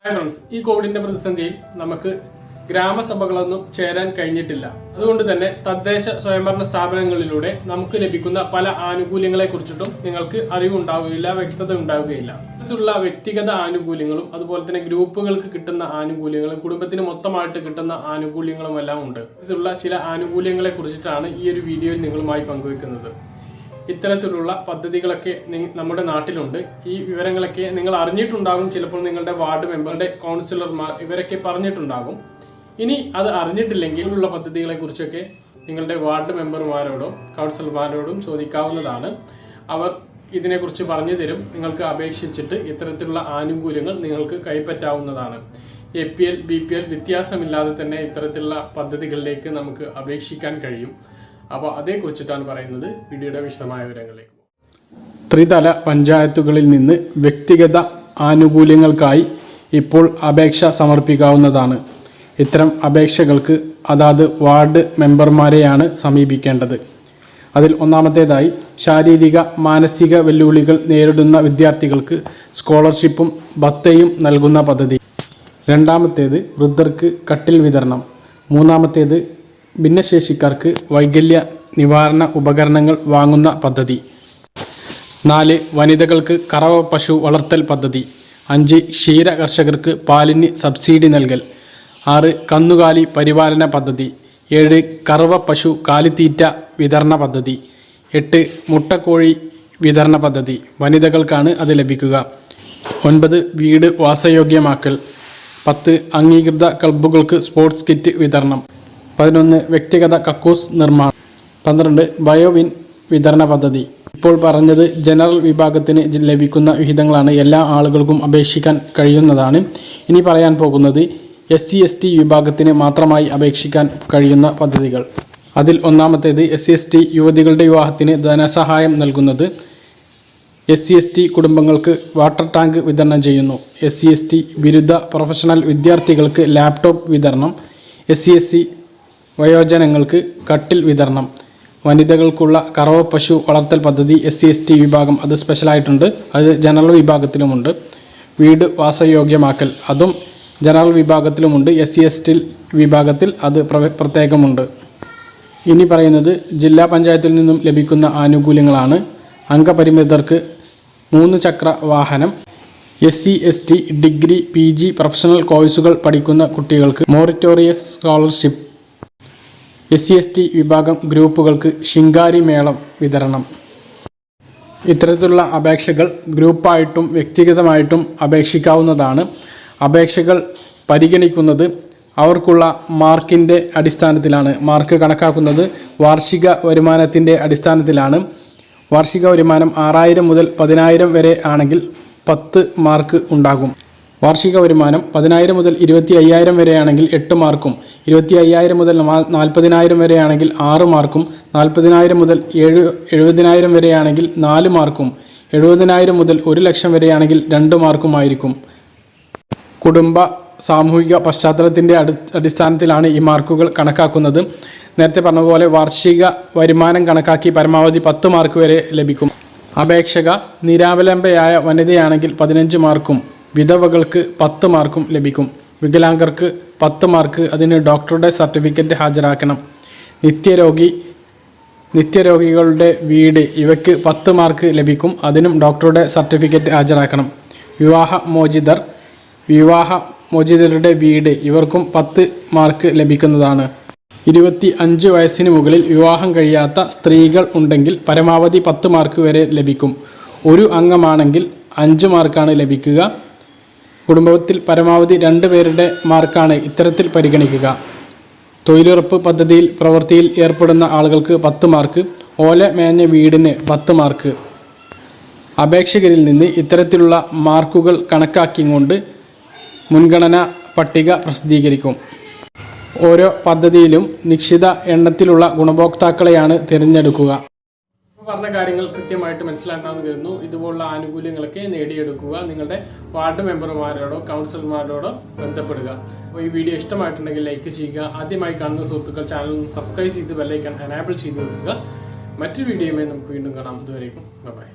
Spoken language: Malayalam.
ഹായ് ഫ്രണ്ട്സ്, ഈ കോവിഡിന്റെ പ്രതിസന്ധിയിൽ നമുക്ക് ഗ്രാമസഭകളൊന്നും ചേരാൻ കഴിഞ്ഞിട്ടില്ല. അതുകൊണ്ട് തന്നെ തദ്ദേശ സ്വയംഭരണ സ്ഥാപനങ്ങളിലൂടെ നമുക്ക് ലഭിക്കുന്ന പല ആനുകൂല്യങ്ങളെ കുറിച്ചിട്ടും നിങ്ങൾക്ക് അറിവുണ്ടാവുകയില്ല, വ്യക്തത ഉണ്ടാവുകയില്ല. ഇതുള്ള വ്യക്തിഗത ആനുകൂല്യങ്ങളും അതുപോലെ തന്നെ ഗ്രൂപ്പുകൾക്ക് കിട്ടുന്ന ആനുകൂല്യങ്ങളും കുടുംബത്തിന് മൊത്തമായിട്ട് കിട്ടുന്ന ആനുകൂല്യങ്ങളും എല്ലാം ഉണ്ട്. ഇതുള്ള ചില ആനുകൂല്യങ്ങളെ കുറിച്ചിട്ടാണ് ഈ ഒരു വീഡിയോയിൽ നിങ്ങളുമായി പങ്കുവെക്കുന്നത്. ഇത്തരത്തിലുള്ള പദ്ധതികളൊക്കെ നമ്മുടെ നാട്ടിലുണ്ട്. ഈ വിവരങ്ങളൊക്കെ നിങ്ങൾ അറിഞ്ഞിട്ടുണ്ടാകും. ചിലപ്പോൾ നിങ്ങളുടെ വാർഡ് മെമ്പറുടെ കൗൺസിലർമാർ ഇവരൊക്കെ പറഞ്ഞിട്ടുണ്ടാകും. ഇനി അത് അറിഞ്ഞിട്ടില്ലെങ്കിൽ ഉള്ള പദ്ധതികളെ കുറിച്ചൊക്കെ നിങ്ങളുടെ വാർഡ് മെമ്പർമാരോടും കൗൺസിലർമാരോടും ചോദിക്കാവുന്നതാണ്. അവർ ഇതിനെക്കുറിച്ച് പറഞ്ഞു തരും. നിങ്ങൾക്ക് അപേക്ഷിച്ചിട്ട് ഇത്തരത്തിലുള്ള ആനുകൂല്യങ്ങൾ നിങ്ങൾക്ക് കൈപ്പറ്റാവുന്നതാണ്. APL BPL വ്യത്യാസമില്ലാതെ തന്നെ ഇത്തരത്തിലുള്ള പദ്ധതികളിലേക്ക് നമുക്ക് അപേക്ഷിക്കാൻ കഴിയും. അപ്പോൾ അതേക്കുറിച്ചിട്ടാണ് പറയുന്നത്. വീഡിയോയുടെ വിശദമായ വിവരങ്ങളിലേക്ക്. ത്രിതല പഞ്ചായത്തുകളിൽ നിന്ന് വ്യക്തിഗത ആനുകൂല്യങ്ങൾക്കായി ഇപ്പോൾ അപേക്ഷ സമർപ്പിക്കാവുന്നതാണ്. ഇത്തരം അപേക്ഷകൾക്ക് അതാത് വാർഡ് മെമ്പർമാരെയാണ് സമീപിക്കേണ്ടത്. അതിൽ ഒന്നാമത്തേതായി ശാരീരിക മാനസിക വെല്ലുവിളികൾ നേരിടുന്ന വിദ്യാർത്ഥികൾക്ക് സ്കോളർഷിപ്പും ഭത്തയും നൽകുന്ന പദ്ധതി. രണ്ടാമത്തേത് വൃദ്ധർക്ക് കട്ടിൽ വിതരണം. മൂന്നാമത്തേത് ഭിന്നശേഷിക്കാർക്ക് വൈകല്യ നിവാരണ ഉപകരണങ്ങൾ വാങ്ങുന്ന പദ്ധതി. 4 വനിതകൾക്ക് കറവ പശു വളർത്തൽ പദ്ധതി. 5 ക്ഷീര കർഷകർക്ക് പാലിന് സബ്സിഡി നൽകൽ. 6 കന്നുകാലി പരിപാലന പദ്ധതി. 7 കറവ പശു കാലിത്തീറ്റ വിതരണ പദ്ധതി. 8 മുട്ടക്കോഴി വിതരണ പദ്ധതി. വനിതകൾക്കാണ് അത് ലഭിക്കുക. 9 വീട് വാസയോഗ്യമാക്കൽ. 10 അംഗീകൃത ക്ലബ്ബുകൾക്ക് സ്പോർട്സ് കിറ്റ് വിതരണം. 11 വ്യക്തിഗത കക്കൂസ് നിർമ്മാണം. 12 ബയോവിൻ വിതരണ പദ്ധതി. ഇപ്പോൾ പറഞ്ഞത് ജനറൽ വിഭാഗത്തിന് ലഭിക്കുന്ന വിഹിതങ്ങളാണ്. എല്ലാ ആളുകൾക്കും അപേക്ഷിക്കാൻ കഴിയുന്നതാണ്. ഇനി പറയാൻ പോകുന്നത് SC/ST വിഭാഗത്തിന് മാത്രമായി അപേക്ഷിക്കാൻ കഴിയുന്ന പദ്ധതികൾ. അതിൽ ഒന്നാമത്തേത് SC/ST യുവതികളുടെ വിവാഹത്തിന് ധനസഹായം നൽകുന്നത്. SC/ST കുടുംബങ്ങൾക്ക് വാട്ടർ ടാങ്ക് വിതരണം ചെയ്യുന്നു. SC/ST ബിരുദ പ്രൊഫഷണൽ വിദ്യാർത്ഥികൾക്ക് ലാപ്ടോപ്പ് വിതരണം. SC/SC വയോജനങ്ങൾക്ക് കട്ടിൽ വിതരണം. വനിതകൾക്കുള്ള കറവ പശു വളർത്തൽ പദ്ധതി SC/ST വിഭാഗം, അത് സ്പെഷ്യലായിട്ടുണ്ട്. അത് ജനറൽ വിഭാഗത്തിലുമുണ്ട്. വീട് വാസയോഗ്യമാക്കൽ, അതും ജനറൽ വിഭാഗത്തിലുമുണ്ട്. SC/ST വിഭാഗത്തിൽ അത് പ്രത്യേകമുണ്ട്. ഇനി പറയുന്നത് ജില്ലാ പഞ്ചായത്തിൽ നിന്നും ലഭിക്കുന്ന ആനുകൂല്യങ്ങളാണ്. അംഗപരിമിതർക്ക് 3 ചക്ര വാഹനം. SC/ST ഡിഗ്രി PG പ്രൊഫഷണൽ കോഴ്സുകൾ പഠിക്കുന്ന കുട്ടികൾക്ക് മൊറിറ്റോറിയസ് സ്കോളർഷിപ്പ്. SC/ST വിഭാഗം ഗ്രൂപ്പുകൾക്ക് ശിങ്കാരി മേളം വിതരണം. ഇത്തരത്തിലുള്ള അപേക്ഷകൾ ഗ്രൂപ്പായിട്ടും വ്യക്തിഗതമായിട്ടും അപേക്ഷിക്കാവുന്നതാണ്. അപേക്ഷകൾ പരിഗണിക്കുന്നത് അവർക്കുള്ള മാർക്കിൻ്റെ അടിസ്ഥാനത്തിലാണ്. മാർക്ക് കണക്കാക്കുന്നത് വാർഷിക വരുമാനത്തിൻ്റെ അടിസ്ഥാനത്തിലാണ്. വാർഷിക വരുമാനം 6000 മുതൽ 10000 വരെ ആണെങ്കിൽ 10 മാർക്ക് ഉണ്ടാകും. വാർഷിക വരുമാനം 10000 മുതൽ 25000 വരെയാണെങ്കിൽ 8 മാർക്കും, 25000 മുതൽ 40000 വരെയാണെങ്കിൽ 6 മാർക്കും, 40000 മുതൽ 70000 വരെയാണെങ്കിൽ 4 മാർക്കും, 70000 മുതൽ 1 ലക്ഷം വരെയാണെങ്കിൽ 2 മാർക്കുമായിരിക്കും. കുടുംബ സാമൂഹിക പശ്ചാത്തലത്തിൻ്റെ അടിസ്ഥാനത്തിലാണ് ഈ മാർക്കുകൾ കണക്കാക്കുന്നത്. നേരത്തെ പറഞ്ഞ പോലെ വാർഷിക വരുമാനം കണക്കാക്കി പരമാവധി 10 മാർക്ക് വരെ ലഭിക്കും. അപേക്ഷക നിരാവലംബയായ വനിതയാണെങ്കിൽ 15 മാർക്കും, വിധവകൾക്ക് 10 മാർക്കും ലഭിക്കും. വികലാംഗർക്ക് 10 മാർക്ക്, അതിന് ഡോക്ടറുടെ സർട്ടിഫിക്കറ്റ് ഹാജരാക്കണം. നിത്യരോഗികളുടെ വീട്, ഇവയ്ക്ക് 10 മാർക്ക് ലഭിക്കും. അതിനും ഡോക്ടറുടെ സർട്ടിഫിക്കറ്റ് ഹാജരാക്കണം. വിവാഹമോചിതരുടെ വീട്, ഇവർക്കും 10 മാർക്ക് ലഭിക്കുന്നതാണ്. 25 വയസ്സിന് മുകളിൽ വിവാഹം കഴിയാത്ത സ്ത്രീകൾ ഉണ്ടെങ്കിൽ പരമാവധി 10 മാർക്ക് വരെ ലഭിക്കും. ഒരു അംഗമാണെങ്കിൽ 5 മാർക്കാണ് ലഭിക്കുക. കുടുംബത്തിൽ പരമാവധി 2 പേരുടെ മാർക്കാണ് ഇത്തരത്തിൽ പരിഗണിക്കുക. തൊഴിലുറപ്പ് പദ്ധതിയിൽ പ്രവൃത്തിയിൽ ഏർപ്പെടുന്ന ആളുകൾക്ക് 10 മാർക്ക്, ഓല മേഞ്ഞ വീടിന് 10 മാർക്ക്. അപേക്ഷകരിൽ നിന്ന് ഇത്തരത്തിലുള്ള മാർക്കുകൾ കണക്കാക്കിക്കൊണ്ട് മുൻഗണനാ പട്ടിക പ്രസിദ്ധീകരിക്കും. ഓരോ പദ്ധതിയിലും നിശ്ചിത എണ്ണത്തിലുള്ള ഗുണഭോക്താക്കളെയാണ് തിരഞ്ഞെടുക്കുക. പറഞ്ഞ കാര്യങ്ങൾ കൃത്യമായിട്ട് മനസ്സിലാക്കാമെന്ന് കരുതുന്നു. ഇതുപോലുള്ള ആനുകൂല്യങ്ങളൊക്കെ നേടിയെടുക്കുക. നിങ്ങളുടെ വാർഡ് മെമ്പർമാരോടോ കൗൺസിലർമാരോടോ ബന്ധപ്പെടുക. അപ്പോൾ ഈ വീഡിയോ ഇഷ്ടമായിട്ടുണ്ടെങ്കിൽ ലൈക്ക് ചെയ്യുക. ആദ്യമായി കാണുന്ന സുഹൃത്തുക്കൾ ചാനൽ സബ്സ്ക്രൈബ് ചെയ്ത് ബെല്ലൈക്കൺ എനേബിൾ ചെയ്ത് വെക്കുക. മറ്റൊരു വീഡിയോയുമായി നമുക്ക് വീണ്ടും കാണാം. ഇതുവരേക്കും ബൈ.